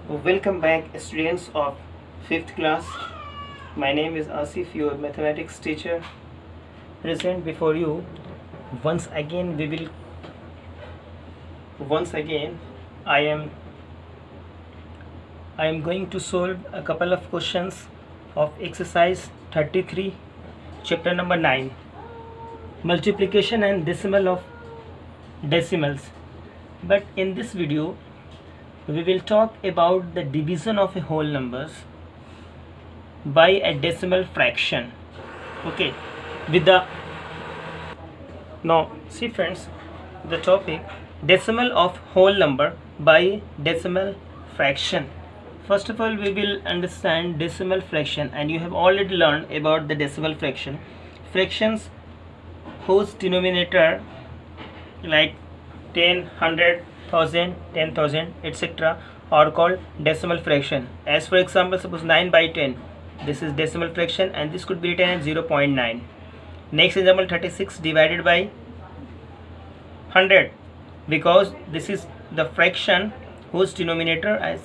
Welcome back, students of 5th class. My name is Asif, your mathematics teacher. Present before you. Once again, I am going to solve a couple of questions of exercise 33, chapter number 9, multiplication and decimal of decimals. But in this video, we will talk about the division of a whole numbers by a decimal fraction. Okay, with the now see friends, the topic decimal of whole number by decimal fraction. First of all, we will understand decimal fraction, and you have already learned about the decimal fraction. Fractions whose denominator like 10, 100, 1000, 10,000, etc. are called decimal fraction. As for example, suppose 9 by 10, this is decimal fraction, and this could be written as 0.9. Next example, 36 divided by 100, because this is the fraction whose denominator as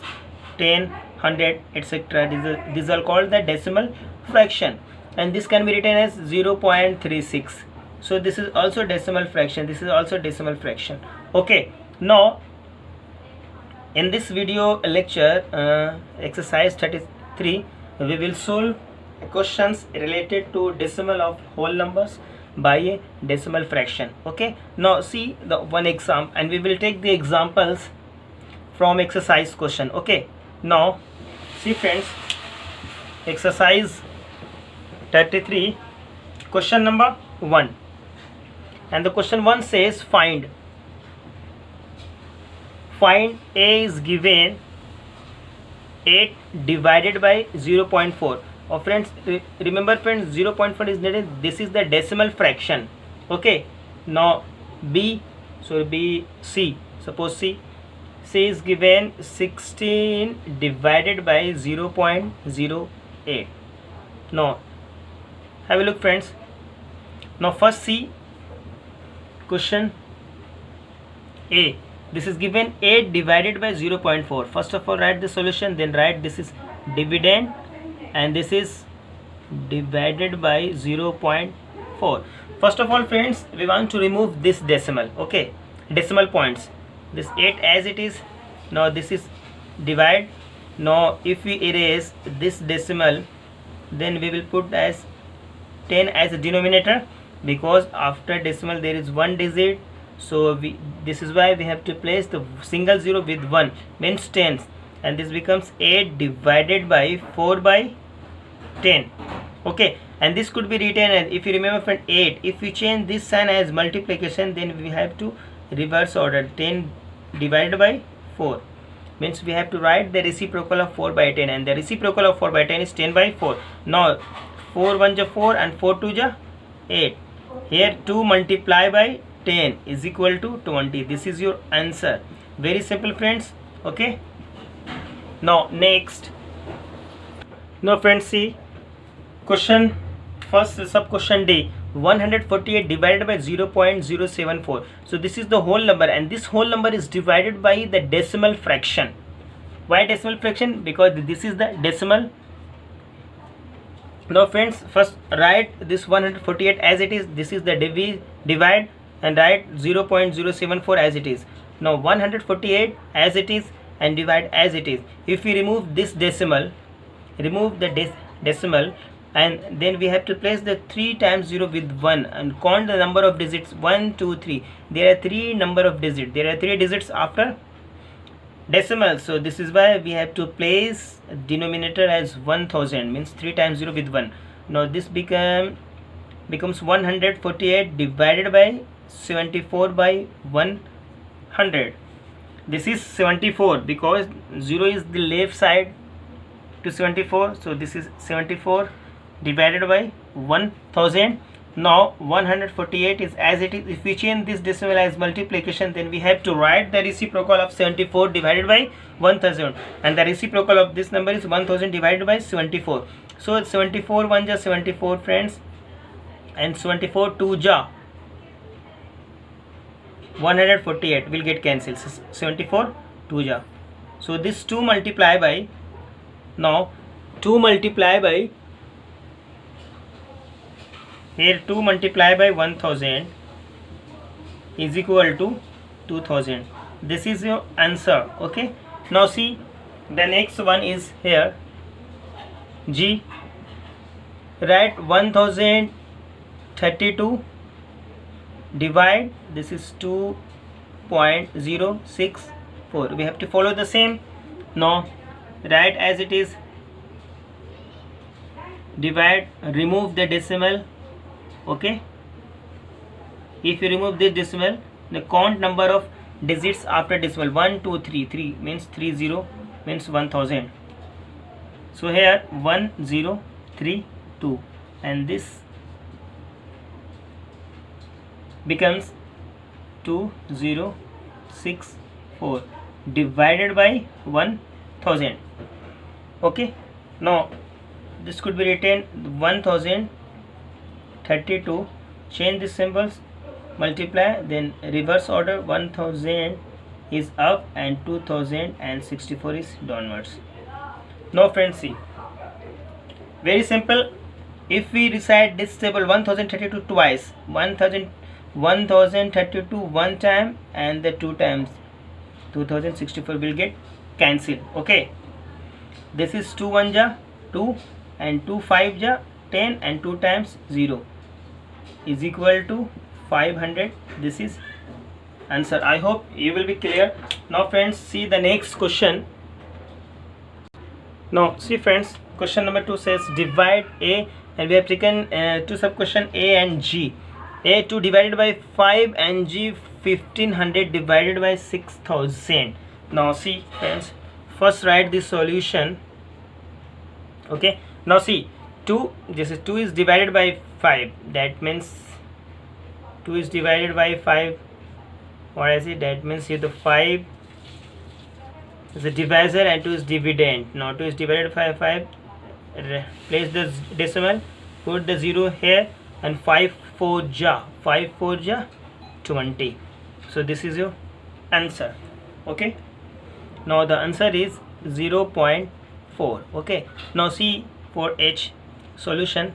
10, 100, etc. These are called the decimal fraction, and this can be written as 0.36. So this is also decimal fraction, this is also decimal fraction. Okay, now in this video lecture, exercise 33, we will solve questions related to decimal of whole numbers by a decimal fraction. Okay, now see the one example, and we will take the examples from exercise question. Okay, now see friends, exercise 33, question number 1, and the question 1 says find A is given 8 divided by 0.4. Friends, remember friends, 0.4 is needed. This is the decimal fraction. Okay, now C, suppose C is given 16 divided by 0.08. Now have a look friends. Now first see question A. This is given 8 divided by 0.4. First of all, write the solution, then write this is dividend and this is divided by 0.4. First of all friends, we want to remove this decimal. Okay, decimal points, this 8 as it is. Now this is divide. Now if we erase this decimal, then we will put as 10 as a denominator, because after decimal there is one digit. So this is why we have to place the single zero with 1, means tens, and this becomes 8 divided by 4 by 10. Okay, and this could be written as, if you remember friend, 8, if we change this sign as multiplication, then we have to reverse order. 10 divided by 4 means we have to write the reciprocal of 4 by 10, and the reciprocal of 4 by 10 is 10 by 4. Now 4 1 ja 4 and 4 2 ja 8. Here 2 multiply by 10 is equal to 20. This is your answer. Very simple friends. Okay, now next. Now friends, see question first, sub question D, 148 divided by 0.074. so this is the whole number, and this whole number is divided by the decimal fraction. Why decimal fraction? Because this is the decimal. Now friends, first write this 148 as it is. This is the divide, and write 0.074 as it is. Now 148 as it is and divide as it is. If we remove this decimal, remove the decimal, and then we have to place the 3 times 0 with 1 and count the number of digits. 1 2 3. There are 3 number of digits. There are 3 digits after decimal. So this is why we have to place denominator as 1000, means 3 times 0 with 1. Now this becomes 148 divided by 74 by 100. This is 74 because 0 is the left side to 74. So this is 74 divided by 1000. Now 148 is as it is. If we change this decimal as multiplication, then we have to write the reciprocal of 74 divided by 1000, and the reciprocal of this number is 1000 divided by 74. So 74 1 ja 74 friends, and 74 2 ja 148 will get cancelled. 74 2 ja So this 2 multiply by, now 2 multiply by, here 2 multiply by 1000 is equal to 2000. This is your answer. Okay, now see the next one is here G. Write 1032 divide, this is 2.064. we have to follow the same. Now write as it is, divide, remove the decimal. Okay, if you remove this decimal, the count number of digits after decimal, 1 2 3, 3 means 30 means 1000. So here 1032 and this becomes 2064 divided by 1000. Okay, now this could be written 1032, change the symbols, multiply, then reverse order, 1000 is up and 2064 is downwards. Now friends, see, very simple. If we recite this table 1032 twice, 1032 one time and the 2 times, 2064 will get cancelled. Okay, this is 2 1 ja 2 and 2 5 ja 10 and 2 times 0 is equal to 500. This is answer. I hope you will be clear. Now friends, see the next question. Now see friends, question number 2 says divide A, and we have taken two sub question A and G. A 2 divided by 5 and G 1500 divided by 6000. Now see friends, first write the solution. Okay, now see 2, this is 2 is divided by 5, that means 2 is divided by 5. What is it? That means here the 5 is a divisor and 2 is dividend. Now 2 is divided by 5, place the decimal, put the 0 here, and 5 4 ja 20. So this is your answer. Okay, now the answer is 0.4. okay, now see for H solution,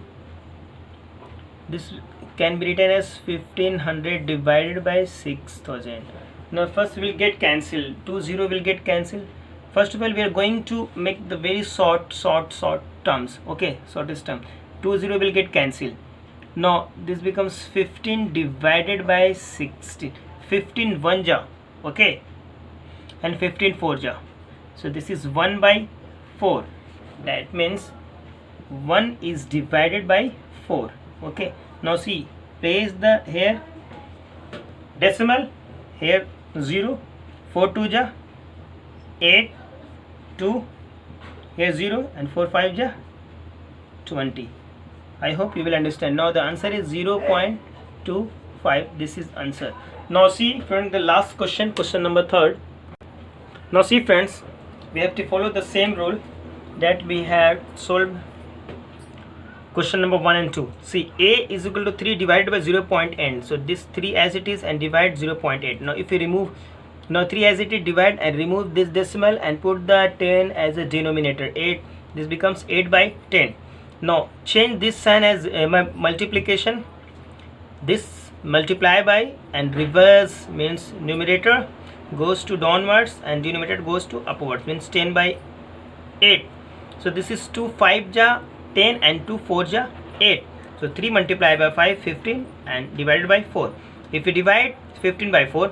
this can be written as 1500 divided by 6000. Now first we will get cancelled, 2 0 will get cancelled. First of all, we are going to make the very short terms. Okay, shortest term, 2 0 will get cancelled. Now this becomes 15 divided by 16, 15 1 ja, okay, and 15 4 ja. So this is 1 by 4, that means 1 is divided by 4. Okay, now see, place the here decimal, here 0, 4 2 ja 8, 2, here 0, and 4 5 ja 20. I hope you will understand. Now the answer is 0.25. This is answer. Now see friends, the last question, question number 3. Now see friends, we have to follow the same rule that we have solved question number 1 and 2. See, A is equal to 3 divided by 0.8. So this 3 as it is and divide 0.8. Now if we remove, now 3 as it is, divide and remove this decimal and put the 10 as a denominator, 8, this becomes 8 by 10. Now change this sign as multiplication, this multiply by, and reverse means numerator goes to downwards and denominator goes to upwards, means 10 by 8. So this is 2 5 ja 10 and 2 4 ja 8. So 3 multiplied by 5 15 and divided by 4. If we divide 15 by 4,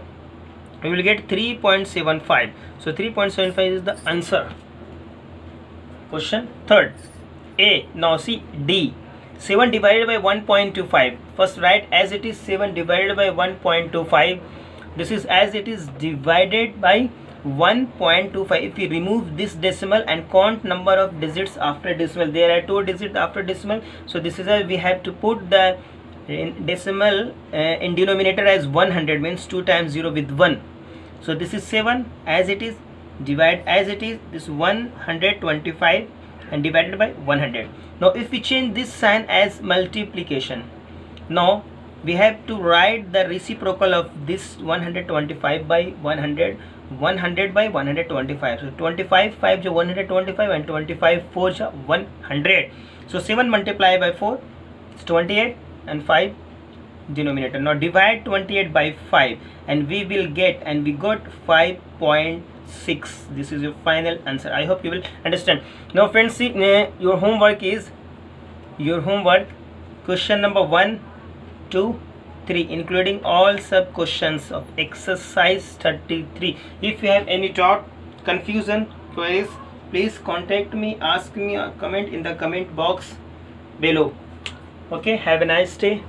we will get 3.75. So 3.75 is the answer. Question 3rd. A. Now see D. 7 divided by 1.25. First write as it is 7 divided by 1.25. This is as it is divided by 1.25. If we remove this decimal and count number of digits after decimal, there are 2 digits after decimal. So this is how we have to put the decimal in denominator as 100, means 2 times 0 with 1. So this is 7 as it is, divide as it is, this 125 and divided by 100. Now if we change this sign as multiplication, now we have to write the reciprocal of this 125 by 100, 100 by 125. So 25 5 jo 125 and 25 4 jo 100. So 7 multiplied by 4 is 28 and 5 denominator. Now divide 28 by 5 and we will get, and we got 5.6. This is your final answer. I hope you will understand. Now friends, see, your homework is question number 1, 2, 3, including all sub questions of exercise 33. If you have any doubt, confusion, queries, please contact me, ask me, or comment in the comment box below. Okay, have a nice day.